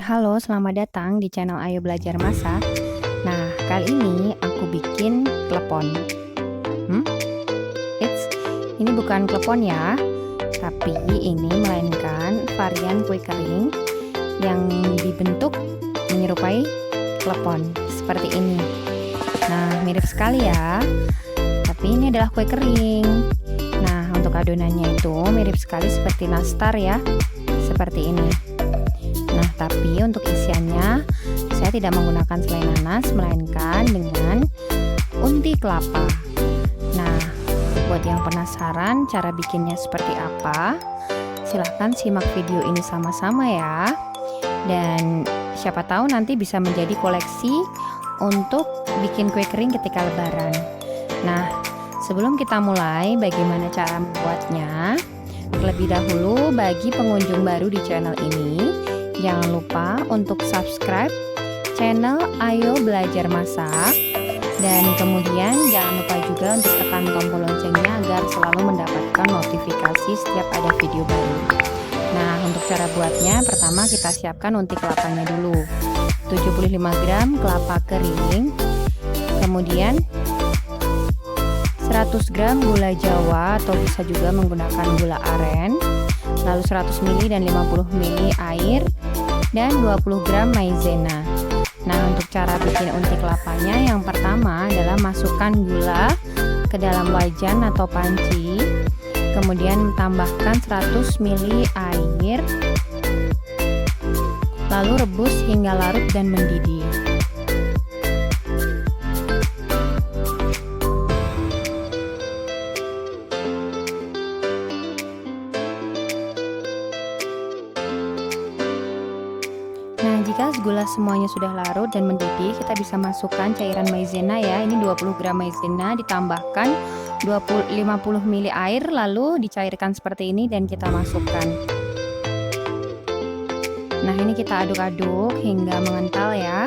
Halo, selamat datang di channel Ayo Belajar Masak. Nah, kali ini aku bikin klepon. Hmm? Eits, ini bukan klepon ya, tapi ini melainkan varian kue kering yang dibentuk menyerupai klepon seperti ini. Nah, mirip sekali ya, tapi ini adalah kue kering. Nah, untuk adonannya itu mirip sekali seperti nastar ya, seperti ini. Nah, tapi untuk isiannya saya tidak menggunakan selai nanas, melainkan dengan unti kelapa. Nah, buat yang penasaran cara bikinnya seperti apa, silahkan simak video ini sama-sama ya. Dan siapa tahu nanti bisa menjadi koleksi untuk bikin kue kering ketika lebaran. Nah, sebelum kita mulai bagaimana cara membuatnya, terlebih dahulu bagi pengunjung baru di channel ini, jangan lupa untuk subscribe channel Ayo Belajar Masak, dan kemudian jangan lupa juga untuk tekan tombol loncengnya agar selalu mendapatkan notifikasi setiap ada video baru. Nah, untuk cara buatnya, pertama kita siapkan unti kelapanya dulu. 75 gram kelapa kering, kemudian 100 gram gula jawa atau bisa juga menggunakan gula aren, lalu 100 ml dan 50 ml air, dan 20 gram maizena. Nah, untuk cara bikin unti kelapanya, yang pertama adalah masukkan gula ke dalam wajan atau panci, kemudian tambahkan 100 ml air, lalu rebus hingga larut dan mendidih. Nah, jika gula semuanya sudah larut dan mendidih, kita bisa masukkan cairan maizena ya. Ini 20 gram maizena ditambahkan 50 ml air, lalu dicairkan seperti ini dan kita masukkan. Nah, ini kita aduk-aduk hingga mengental ya.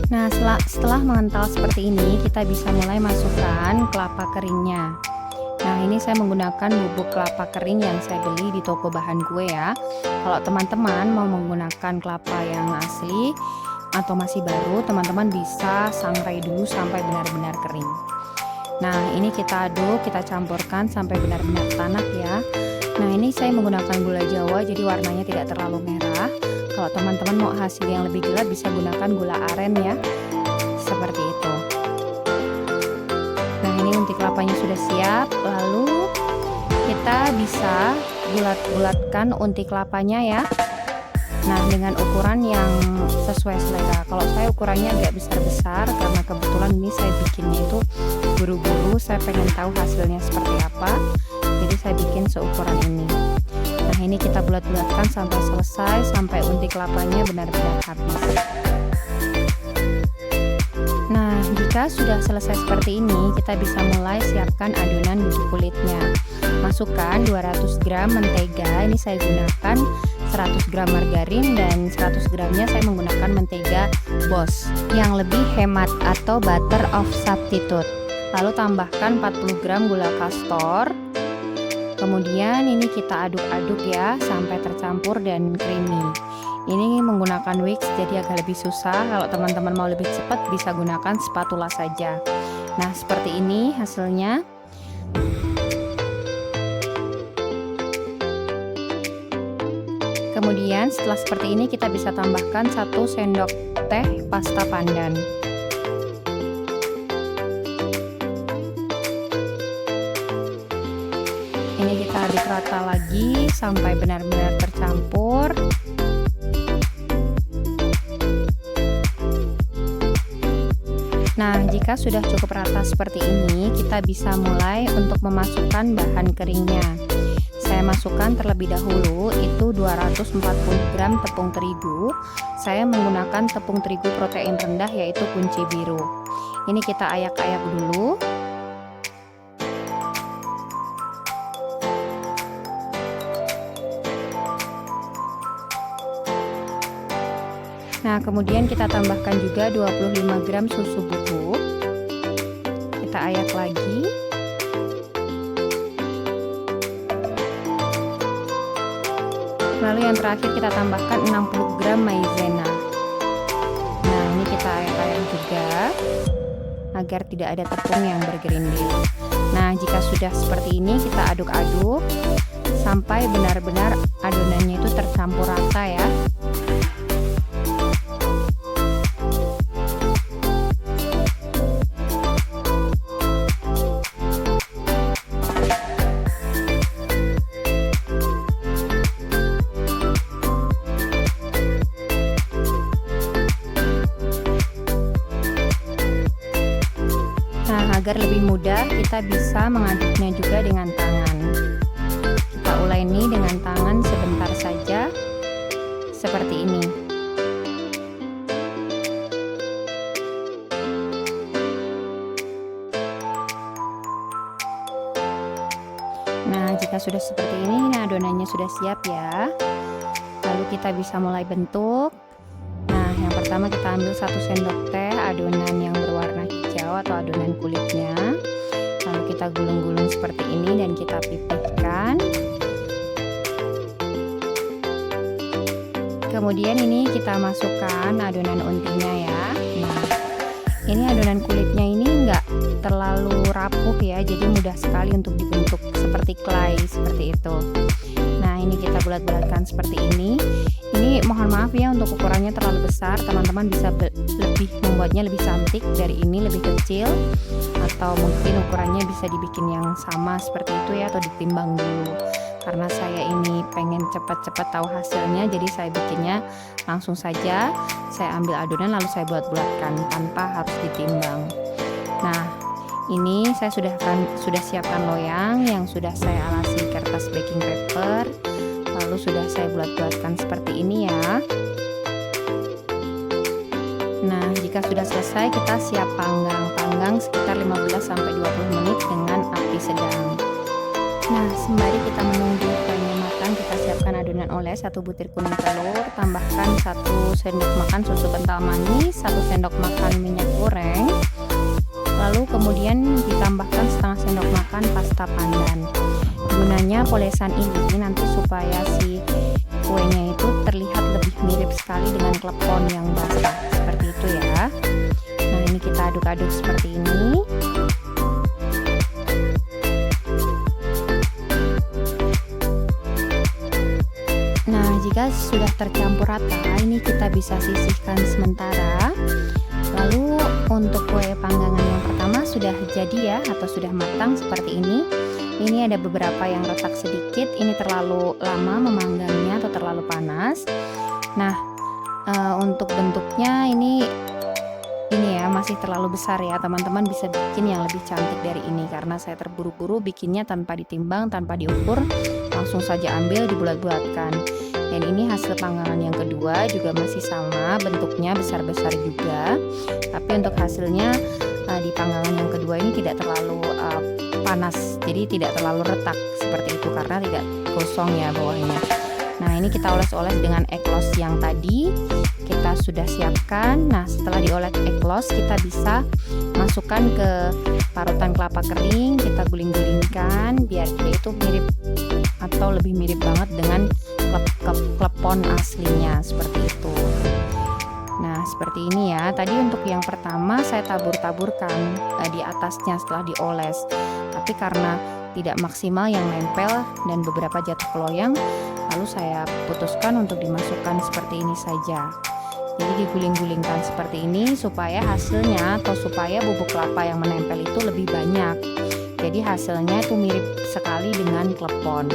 Nah, setelah mengental seperti ini, kita bisa mulai masukkan kelapa keringnya. Nah, ini saya menggunakan bubuk kelapa kering yang saya beli di toko bahan kue ya. Kalau teman-teman mau menggunakan kelapa yang asli atau masih baru, teman-teman bisa sangrai dulu sampai benar-benar kering. Nah, ini kita aduk, kita campurkan sampai benar-benar tanak ya. Nah, ini saya menggunakan gula jawa, jadi warnanya tidak terlalu merah. Kalau teman-teman mau hasil yang lebih gelap, bisa gunakan gula aren ya, seperti itu. Nah, ini unti kelapanya sudah siap, lalu kita bisa bulat-bulatkan unti kelapanya ya. Nah, dengan ukuran yang sesuai selera. Kalau saya ukurannya agak besar-besar karena kebetulan ini saya bikinnya itu buru-buru, saya pengen tahu hasilnya seperti apa, jadi saya bikin seukuran ini. Nah, ini kita bulat-bulatkan sampai selesai, sampai unti kelapanya benar-benar habis. Nah, jika sudah selesai seperti ini, kita bisa mulai siapkan adonan bubuk kulitnya. Masukkan 200 gram mentega, ini saya gunakan 100 gram margarin, dan 100 gramnya saya menggunakan mentega Boss yang lebih hemat atau butter of substitute. Lalu tambahkan 40 gram gula kastor. Kemudian ini kita aduk-aduk ya sampai tercampur dan creamy. Ini menggunakan whisk jadi agak lebih susah. Kalau teman-teman mau lebih cepat bisa gunakan spatula saja. Nah, seperti ini hasilnya. Kemudian setelah seperti ini kita bisa tambahkan 1 sendok teh pasta pandan. Ini kita aduk rata lagi sampai benar-benar tercampur. Nah, jika sudah cukup rata seperti ini, kita bisa mulai untuk memasukkan bahan keringnya. Saya masukkan terlebih dahulu itu 240 gram tepung terigu. Saya menggunakan tepung terigu protein rendah yaitu kunci biru. Ini kita ayak-ayak dulu. Nah, kemudian kita tambahkan juga 25 gram susu bubuk. Kita ayak lagi. Lalu yang terakhir kita tambahkan 60 gram maizena. Nah, ini kita ayak-ayak juga agar tidak ada tepung yang bergerindil. Nah, jika sudah seperti ini kita aduk-aduk sampai benar-benar adonannya itu tercampur rata ya. Agar lebih mudah, kita bisa mengaduknya juga dengan tangan. Kita uleni dengan tangan sebentar saja, seperti ini. Nah, jika sudah seperti ini, adonannya sudah siap ya. Lalu kita bisa mulai bentuk. Nah, yang pertama kita ambil 1 sendok teh adonan yang berwarna hijau atau adonan kulitnya. Lalu kita gulung-gulung seperti ini dan kita pipihkan. Kemudian ini kita masukkan adonan untinya ya. Nah, ini adonan kulitnya ini enggak terlalu rapuh ya, jadi mudah sekali untuk dibentuk seperti clay seperti itu. Nah, ini kita bulat-bulatkan seperti ini. Ini mohon maaf ya untuk ukurannya terlalu besar, teman-teman bisa lebih membuatnya lebih cantik dari ini, lebih kecil, atau mungkin ukurannya bisa dibikin yang sama seperti itu ya, atau ditimbang dulu. Karena saya ini pengen cepat-cepat tahu hasilnya, jadi saya bikinnya langsung saja. Saya ambil adonan lalu saya bulat-bulatkan tanpa harus ditimbang. Nah, ini saya sudah siapkan loyang yang sudah saya alasi kertas baking paper. Lalu sudah saya bulat-bulatkan seperti ini ya. Nah, jika sudah selesai kita siap panggang sekitar 15-20 menit dengan api sedang. Nah, sembari kita menunggu kuenya matang, kita siapkan adonan oles 1 butir kuning telur, tambahkan 1 sendok makan susu kental manis, 1 sendok makan minyak goreng. Lalu kemudian ditambahkan setengah sendok makan pasta pandan. Gunanya polesan ini nanti supaya si kuenya itu terlihat lebih mirip sekali dengan klepon yang basah seperti itu ya. Nah, ini kita aduk-aduk seperti ini. Nah, jika sudah tercampur rata, ini kita bisa sisihkan sementara. Lalu untuk kue panggangan yang pertama sudah jadi ya, atau sudah matang seperti ini. Ini ada beberapa yang retak sedikit, ini terlalu lama memanggangnya atau terlalu panas. Nah, untuk bentuknya ini ya masih terlalu besar ya, teman-teman bisa bikin yang lebih cantik dari ini. Karena saya terburu-buru bikinnya tanpa ditimbang, tanpa diukur, langsung saja ambil dibulat-bulatkan. Dan ini hasil panggangan yang kedua juga masih sama, bentuknya besar-besar juga. Tapi untuk hasilnya di panggangan yang kedua ini tidak terlalu panas, jadi tidak terlalu retak seperti itu karena tidak gosong ya bawahnya. Nah, ini kita oles-oles dengan eglos yang tadi kita sudah siapkan. Nah, setelah dioles eglos kita bisa masukkan ke parutan kelapa kering, kita guling-gulingkan biar dia itu mirip atau lebih mirip banget dengan klepon aslinya seperti itu. Nah, seperti ini ya. Tadi untuk yang pertama saya tabur-taburkan di atasnya setelah dioles. Tapi karena tidak maksimal yang nempel dan beberapa jatuh ke loyang, lalu saya putuskan untuk dimasukkan seperti ini saja. Jadi diguling-gulingkan seperti ini supaya hasilnya atau supaya bubuk kelapa yang menempel itu lebih banyak. Jadi hasilnya itu mirip sekali dengan klepon.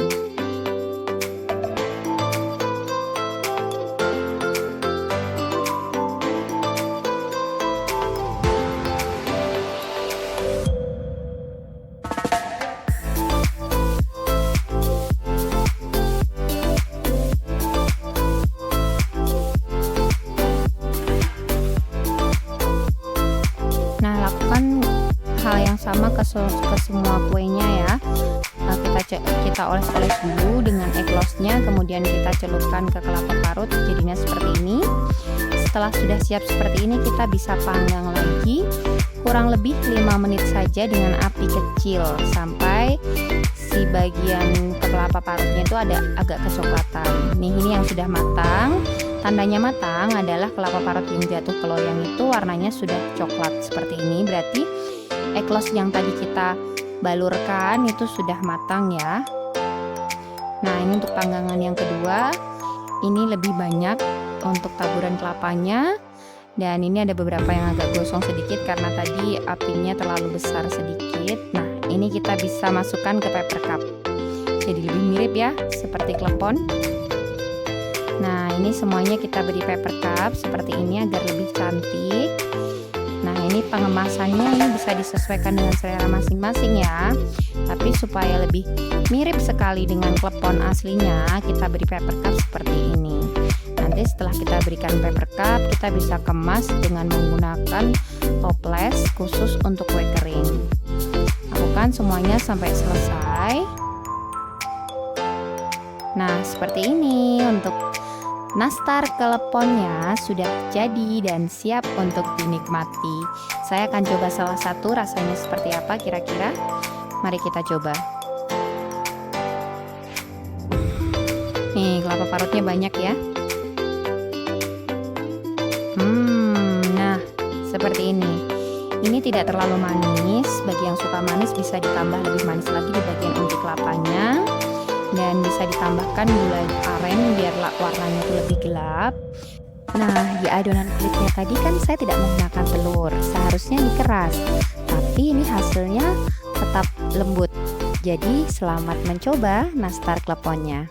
lakukan hal yang sama ke semua kuenya ya. Kita oles-oles dulu dengan egg loss-nya, kemudian kita celupkan ke kelapa parut, jadinya seperti ini. Setelah sudah siap seperti ini, kita bisa panggang lagi kurang lebih 5 menit saja dengan api kecil sampai si bagian kelapa parutnya itu ada agak kecoklatan. Nih, ini yang sudah matang. Tandanya matang adalah kelapa parut yang jatuh ke loyang itu warnanya sudah coklat seperti ini, berarti egg loss yang tadi kita balurkan itu sudah matang ya. Nah, ini untuk panggangan yang kedua, ini lebih banyak untuk taburan kelapanya, dan ini ada beberapa yang agak gosong sedikit karena tadi apinya terlalu besar sedikit. Nah, ini kita bisa masukkan ke paper cup, jadi lebih mirip ya seperti klepon. Nah, ini semuanya kita beri paper cup seperti ini agar lebih cantik. Nah, ini pengemasannya ini bisa disesuaikan dengan selera masing-masing ya. Tapi supaya lebih mirip sekali dengan klepon aslinya, kita beri paper cup seperti ini. Nanti setelah kita berikan paper cup, kita bisa kemas dengan menggunakan toples khusus untuk kue kering. Lakukan semuanya sampai selesai. Nah, seperti ini untuk nastar keleponnya sudah jadi dan siap untuk dinikmati. Saya akan coba salah satu, rasanya seperti apa kira-kira. Mari kita coba. Nih, kelapa parutnya banyak ya. Nah, seperti ini. Ini tidak terlalu manis. Bagi yang suka manis bisa ditambah lebih manis lagi di bagian inti kelapanya. Dan bisa ditambahkan gula aren biar warnanya itu lebih gelap. Nah, di adonan kulitnya tadi kan saya tidak menggunakan telur, seharusnya dikeras, tapi ini hasilnya tetap lembut. Jadi selamat mencoba nastar kleponnya.